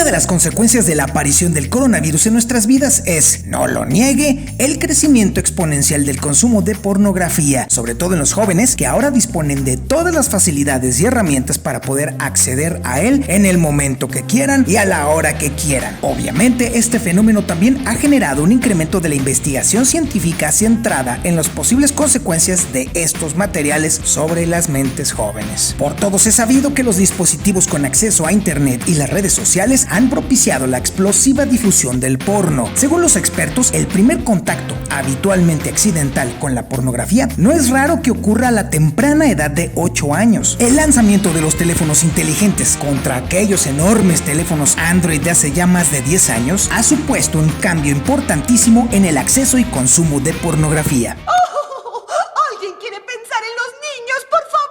Una de las consecuencias de la aparición del coronavirus en nuestras vidas es, no lo niegue, el crecimiento exponencial del consumo de pornografía, sobre todo en los jóvenes que ahora disponen de todas las facilidades y herramientas para poder acceder a él en el momento que quieran y a la hora que quieran. Obviamente, este fenómeno también ha generado un incremento de la investigación científica centrada en las posibles consecuencias de estos materiales sobre las mentes jóvenes. Por todos es sabido que los dispositivos con acceso a internet y las redes sociales han propiciado la explosiva difusión del porno. Según los expertos, el primer contacto, habitualmente accidental, con la pornografía no es raro que ocurra a la temprana edad de 8 años. El lanzamiento de los teléfonos inteligentes contra aquellos enormes teléfonos Android de hace ya más de 10 años ha supuesto un cambio importantísimo en el acceso y consumo de pornografía. ¿Alguien quiere pensar en los niños, por favor?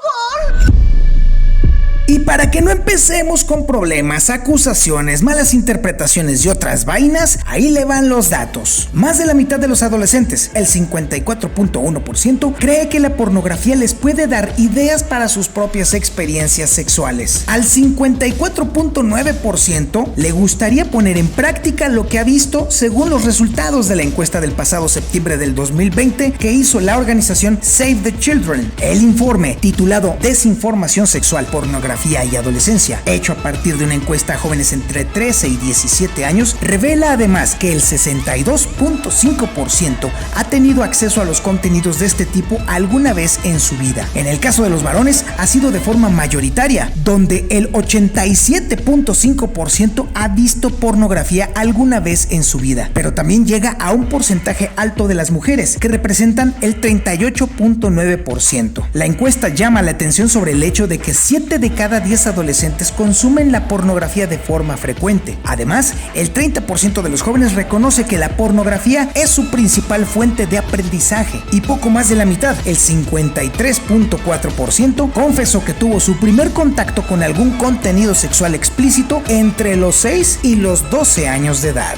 Y para que no empecemos con problemas, acusaciones, malas interpretaciones y otras vainas, ahí le van los datos. Más de la mitad de los adolescentes, el 54.1%, cree que la pornografía les puede dar ideas para sus propias experiencias sexuales. Al 54.9% le gustaría poner en práctica lo que ha visto según los resultados de la encuesta del pasado septiembre del 2020 que hizo la organización Save the Children. El informe, titulado Desinformación sexual, pornografía y adolescencia, hecho a partir de una encuesta a jóvenes entre 13 y 17 años, revela además que el 62.5% ha tenido acceso a los contenidos de este tipo alguna vez en su vida. En el caso de los varones, ha sido de forma mayoritaria, donde el 87.5% ha visto pornografía alguna vez en su vida, pero también llega a un porcentaje alto de las mujeres, que representan el 38.9%. La encuesta llama la atención sobre el hecho de que 7 de cada 10 adolescentes consumen la pornografía de forma frecuente. Además, el 30% de los jóvenes reconoce que la pornografía es su principal fuente de aprendizaje y poco más de la mitad, el 53.4%, confesó que tuvo su primer contacto con algún contenido sexual explícito entre los 6 y los 12 años de edad.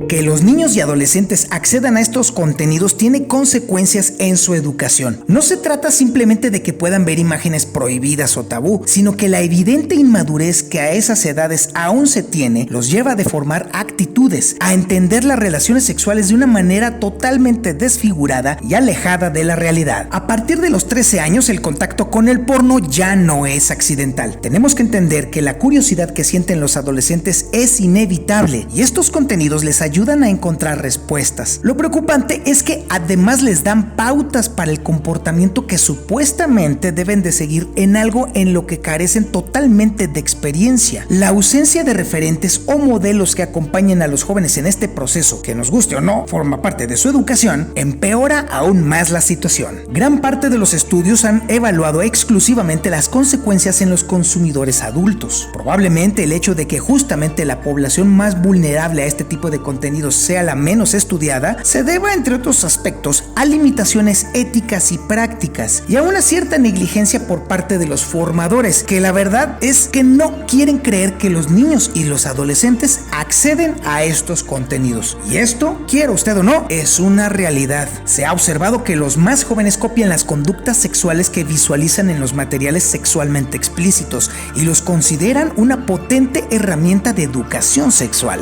Que los niños y adolescentes accedan a estos contenidos tiene consecuencias en su educación. No se trata simplemente de que puedan ver imágenes prohibidas o tabú, sino que la evidente inmadurez que a esas edades aún se tiene los lleva a deformar actitudes, a entender las relaciones sexuales de una manera totalmente desfigurada y alejada de la realidad. A partir de los 13 años, el contacto con el porno ya no es accidental. Tenemos que entender que la curiosidad que sienten los adolescentes es inevitable y estos contenidos les ayudan a encontrar respuestas. Lo preocupante es que además les dan pautas para el comportamiento que supuestamente deben de seguir en algo en lo que carecen totalmente de experiencia. La ausencia de referentes o modelos que acompañen a los jóvenes en este proceso, que nos guste o no, forma parte de su educación, empeora aún más la situación. Gran parte de los estudios han evaluado exclusivamente las consecuencias en los consumidores adultos. Probablemente el hecho de que justamente la población más vulnerable a este tipo de contenidos sea la menos estudiada se deba, entre otros aspectos, a limitaciones éticas y prácticas y a una cierta negligencia por parte de los formadores, que la verdad es que no quieren creer que los niños y los adolescentes acceden a estos contenidos. Y esto, quiera usted o no, es una realidad. Se ha observado que los más jóvenes copian las conductas sexuales que visualizan en los materiales sexualmente explícitos y los consideran una potente herramienta de educación sexual.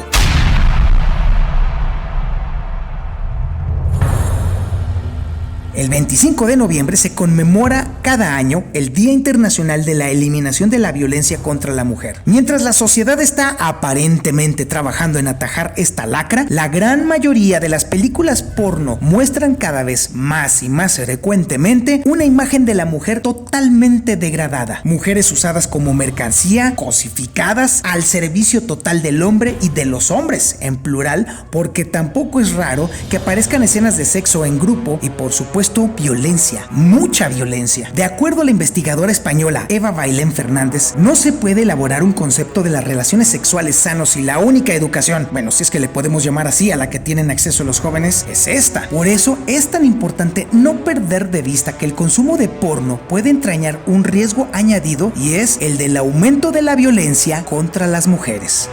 El 25 de noviembre se conmemora cada año el Día Internacional de la Eliminación de la Violencia contra la Mujer. Mientras la sociedad está aparentemente trabajando en atajar esta lacra, la gran mayoría de las películas porno muestran cada vez más y más frecuentemente una imagen de la mujer totalmente degradada. Mujeres usadas como mercancía, cosificadas, al servicio total del hombre y de los hombres, en plural, porque tampoco es raro que aparezcan escenas de sexo en grupo y, por supuesto, violencia, mucha violencia. De acuerdo a la investigadora española Eva Bailén Fernández, no se puede elaborar un concepto de las relaciones sexuales sanos y la única educación, bueno, si es que le podemos llamar así a la que tienen acceso los jóvenes, es esta. Por eso es tan importante no perder de vista que el consumo de porno puede entrañar un riesgo añadido y es el del aumento de la violencia contra las mujeres.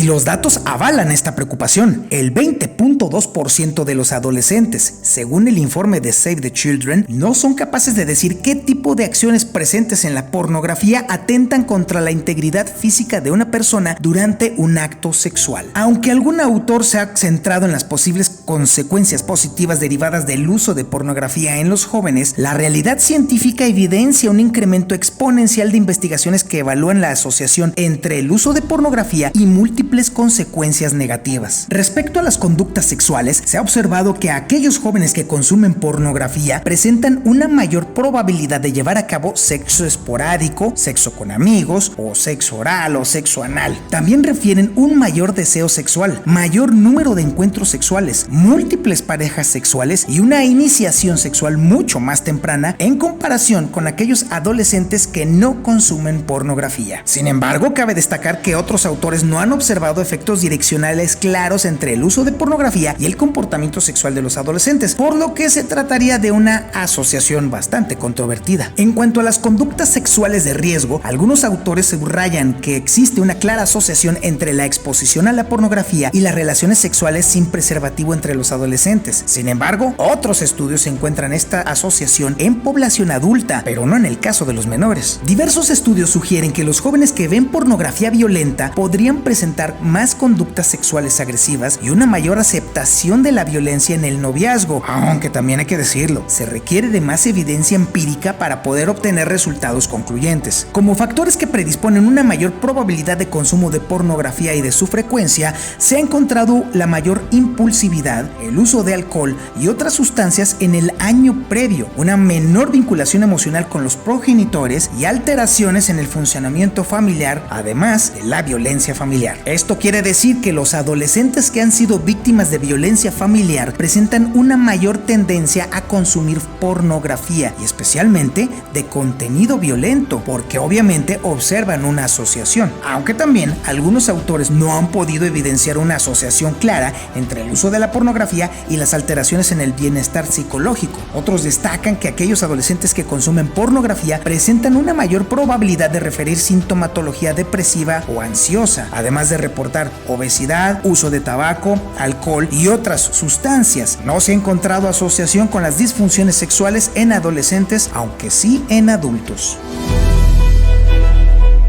Y los datos avalan esta preocupación. El 20.2% de los adolescentes, según el informe de Save the Children, no son capaces de decir qué tipo de acciones presentes en la pornografía atentan contra la integridad física de una persona durante un acto sexual. Aunque algún autor se ha centrado en las posibles consecuencias positivas derivadas del uso de pornografía en los jóvenes, la realidad científica evidencia un incremento exponencial de investigaciones que evalúan la asociación entre el uso de pornografía y múltiples consecuencias negativas. Respecto a las conductas sexuales, se ha observado que aquellos jóvenes que consumen pornografía presentan una mayor probabilidad de llevar a cabo sexo esporádico, sexo con amigos, o sexo oral o sexo anal. También refieren un mayor deseo sexual, mayor número de encuentros sexuales, múltiples parejas sexuales y una iniciación sexual mucho más temprana en comparación con aquellos adolescentes que no consumen pornografía. Sin embargo, cabe destacar que otros autores no han observado efectos direccionales claros entre el uso de pornografía y el comportamiento sexual de los adolescentes, por lo que se trataría de una asociación bastante controvertida. En cuanto a las conductas sexuales de riesgo, algunos autores subrayan que existe una clara asociación entre la exposición a la pornografía y las relaciones sexuales sin preservativo entre los adolescentes. Sin embargo, otros estudios encuentran esta asociación en población adulta, pero no en el caso de los menores. Diversos estudios sugieren que los jóvenes que ven pornografía violenta podrían presentar más conductas sexuales agresivas y una mayor aceptación de la violencia en el noviazgo, aunque también hay que decirlo, se requiere de más evidencia empírica para poder obtener resultados concluyentes. Como factores que predisponen una mayor probabilidad de consumo de pornografía y de su frecuencia, se ha encontrado la mayor impulsividad, el uso de alcohol y otras sustancias en el año previo, una menor vinculación emocional con los progenitores y alteraciones en el funcionamiento familiar, además de la violencia familiar. Esto quiere decir que los adolescentes que han sido víctimas de violencia familiar presentan una mayor tendencia a consumir pornografía y especialmente de contenido violento, porque obviamente observan una asociación, aunque también algunos autores no han podido evidenciar una asociación clara entre el uso de la pornografía y las alteraciones en el bienestar psicológico. Otros destacan que aquellos adolescentes que consumen pornografía presentan una mayor probabilidad de referir sintomatología depresiva o ansiosa, además de reportar obesidad, uso de tabaco, alcohol y otras sustancias. No se ha encontrado asociación con las disfunciones sexuales en adolescentes, aunque sí en adultos.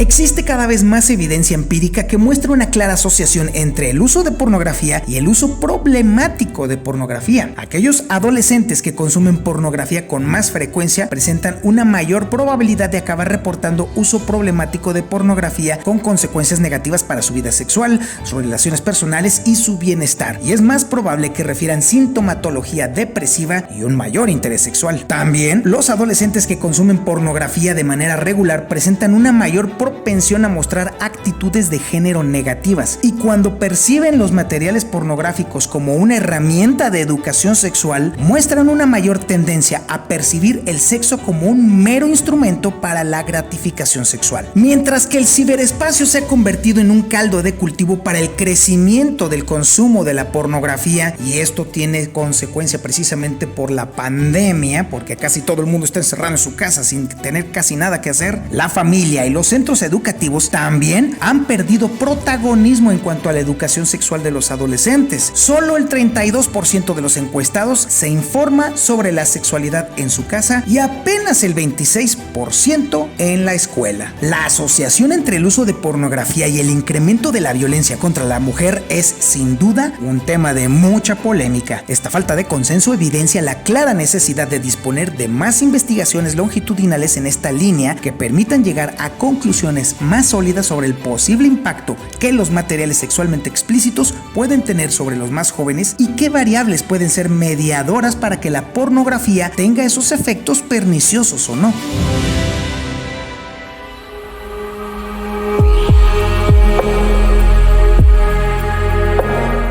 Existe cada vez más evidencia empírica que muestra una clara asociación entre el uso de pornografía y el uso problemático de pornografía. Aquellos adolescentes que consumen pornografía con más frecuencia presentan una mayor probabilidad de acabar reportando uso problemático de pornografía con consecuencias negativas para su vida sexual, sus relaciones personales y su bienestar. Y es más probable que refieran sintomatología depresiva y un mayor interés sexual. También, los adolescentes que consumen pornografía de manera regular presentan una mayor propensión a mostrar actitudes de género negativas, y cuando perciben los materiales pornográficos como una herramienta de educación sexual, muestran una mayor tendencia a percibir el sexo como un mero instrumento para la gratificación sexual. Mientras que el ciberespacio se ha convertido en un caldo de cultivo para el crecimiento del consumo de la pornografía, y esto tiene consecuencia precisamente por la pandemia, porque casi todo el mundo está encerrado en su casa sin tener casi nada que hacer, la familia y los centros educativos también han perdido protagonismo en cuanto a la educación sexual de los adolescentes. Solo el 32% de los encuestados se informa sobre la sexualidad en su casa y apenas el 26% en la escuela. La asociación entre el uso de pornografía y el incremento de la violencia contra la mujer es sin duda un tema de mucha polémica. Esta falta de consenso evidencia la clara necesidad de disponer de más investigaciones longitudinales en esta línea que permitan llegar a conclusiones más sólidas sobre el posible impacto que los materiales sexualmente explícitos pueden tener sobre los más jóvenes y qué variables pueden ser mediadoras para que la pornografía tenga esos efectos perniciosos o no.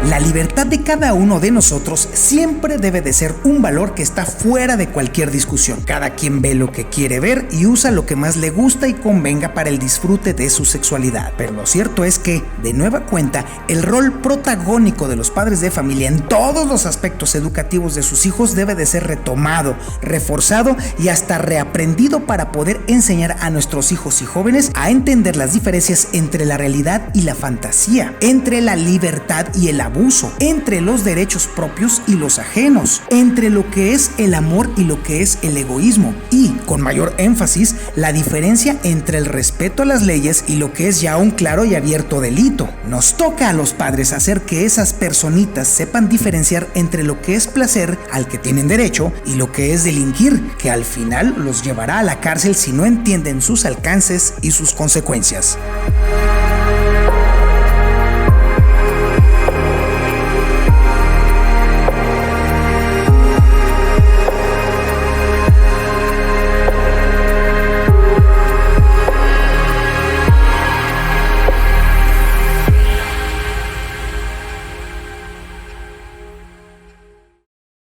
La La libertad de cada uno de nosotros siempre debe de ser un valor que está fuera de cualquier discusión. Cada quien ve lo que quiere ver y usa lo que más le gusta y convenga para el disfrute de su sexualidad. Pero lo cierto es que, de nueva cuenta, el rol protagónico de los padres de familia en todos los aspectos educativos de sus hijos debe de ser retomado, reforzado y hasta reaprendido para poder enseñar a nuestros hijos y jóvenes a entender las diferencias entre la realidad y la fantasía, entre la libertad y el abuso, entre los derechos propios y los ajenos, entre lo que es el amor y lo que es el egoísmo y, con mayor énfasis, la diferencia entre el respeto a las leyes y lo que es ya un claro y abierto delito. Nos toca a los padres hacer que esas personitas sepan diferenciar entre lo que es placer al que tienen derecho y lo que es delinquir, que al final los llevará a la cárcel si no entienden sus alcances y sus consecuencias.